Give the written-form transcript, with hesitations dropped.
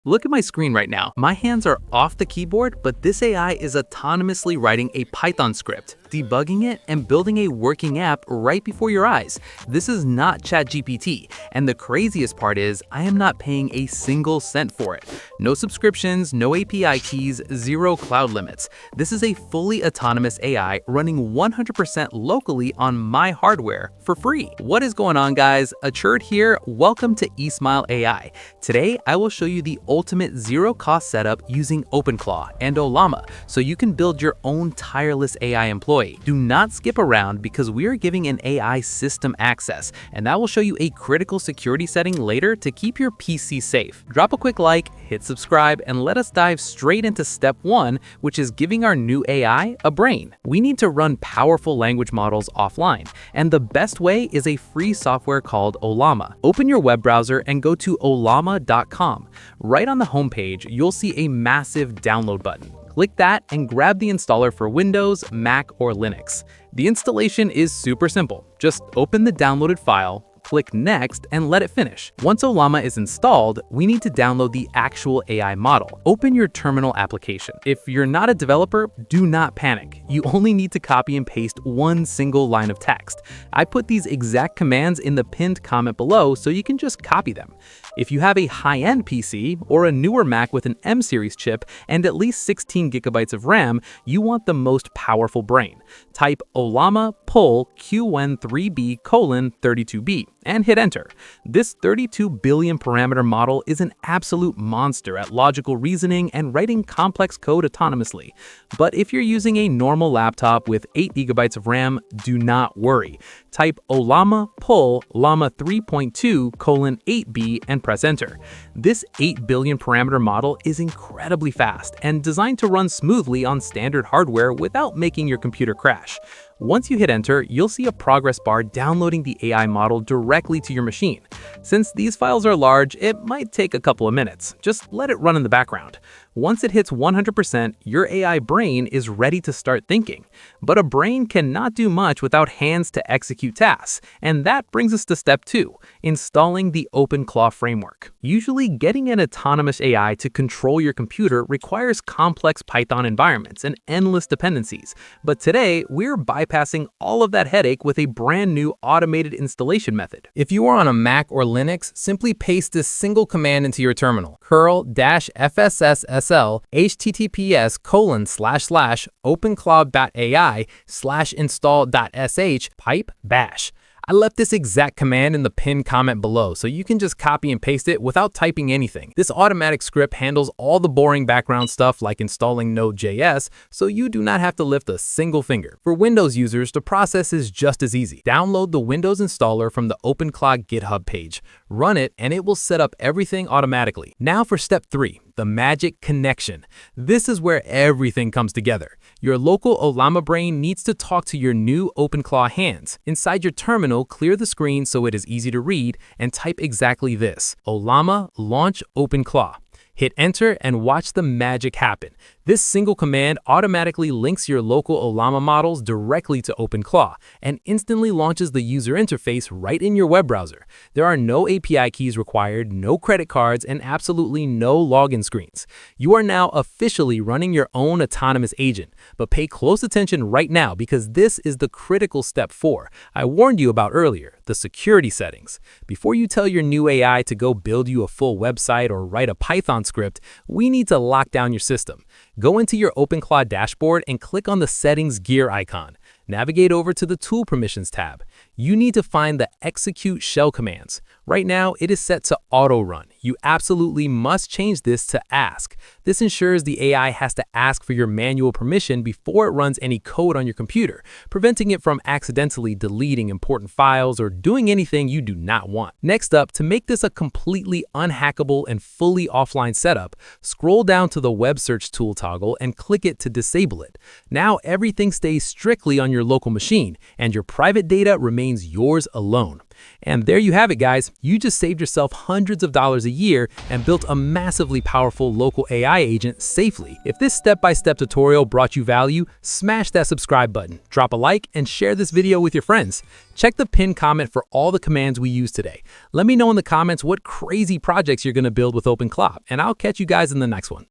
Look at my screen right now. My hands are off the keyboard, but this AI is autonomously writing a Python script, debugging it, and building a working app right before your eyes. This is not ChatGPT, and the craziest part is I am not paying a single cent for it. No subscriptions, no API keys, zero cloud limits. This is a fully autonomous AI running 100% locally on my hardware for free. What is going on, guys? Acherd here. Welcome to Esmile AI. Today, I will show you the ultimate zero-cost setup using OpenClaw and Ollama so you can build your own tireless AI employee. Do not skip around because we are giving an AI system access, and that will show you a critical security setting later to keep your PC safe. Drop a quick like, hit subscribe, and let us dive straight into step 1, which is giving our new AI a brain. We need to run powerful language models offline, and the best way is a free software called Ollama. Open your web browser and go to ollama.com. Right on the homepage, you'll see a massive download button. Click that and grab the installer for Windows, Mac, or Linux. The installation is super simple. Just open the downloaded file, click Next, and let it finish. Once Ollama is installed, we need to download the actual AI model. Open your terminal application. If you're not a developer, do not panic. You only need to copy and paste one single line of text. I put these exact commands in the pinned comment below so you can just copy them. If you have a high-end PC or a newer Mac with an M-series chip and at least 16 gigabytes of RAM, you want the most powerful brain. Type Ollama pull qn3b:32b and hit enter. This 32 billion parameter model is an absolute monster at logical reasoning and writing complex code autonomously. But if you're using a normal laptop with 8 gigabytes of RAM, do not worry. Type Ollama pull llama 3.2:8b and press enter. This 8 billion parameter model is incredibly fast and designed to run smoothly on standard hardware without making your computer crash. Once you hit enter, you'll see a progress bar downloading the AI model directly to your machine. Since these files are large, it might take a couple of minutes. Just let it run in the background. Once it hits 100%, your AI brain is ready to start thinking. But a brain cannot do much without hands to execute tasks. And that brings us to step 2, installing the OpenClaw framework. Usually, getting an autonomous AI to control your computer requires complex Python environments and endless dependencies. But today, we're bypassing all of that headache with a brand new automated installation method. If you are on a Mac or Linux, simply paste this single command into your terminal: curl-fsssl https://openclaw.ai/install.sh pipe bash. I left this exact command in the pinned comment below, so you can just copy and paste it without typing anything. This automatic script handles all the boring background stuff like installing Node.js, so you do not have to lift a single finger. For Windows users, the process is just as easy. Download the Windows installer from the OpenClaw GitHub page. Run it, and it will set up everything automatically. Now for step 3. The magic connection. This is where everything comes together. Your local Ollama brain needs to talk to your new OpenClaw hands. Inside your terminal, clear the screen so it is easy to read and type exactly this: Ollama launch OpenClaw. Hit enter and watch the magic happen. This single command automatically links your local Ollama models directly to OpenClaw and instantly launches the user interface right in your web browser. There are no API keys required, no credit cards, and absolutely no login screens. You are now officially running your own autonomous agent. But pay close attention right now because this is the critical step 4 I warned you about earlier: the security settings. Before you tell your new AI to go build you a full website or write a Python script, we need to lock down your system. Go into your OpenClaw dashboard and click on the Settings gear icon. Navigate over to the Tool Permissions tab. You need to find the Execute Shell commands. Right now, it is set to Auto Run. You absolutely must change this to Ask. This ensures the AI has to ask for your manual permission before it runs any code on your computer, preventing it from accidentally deleting important files or doing anything you do not want. Next up, to make this a completely unhackable and fully offline setup, scroll down to the Web Search tool toggle and click it to disable it. Now everything stays strictly on your local machine, and your private data remains yours alone. And there you have it, guys. You just saved yourself hundreds of dollars a year and built a massively powerful local AI agent safely. If this step-by-step tutorial brought you value, smash that subscribe button, drop a like, and share this video with your friends. Check the pinned comment for all the commands we used today. Let me know in the comments what crazy projects you're going to build with OpenClaw, and I'll catch you guys in the next one.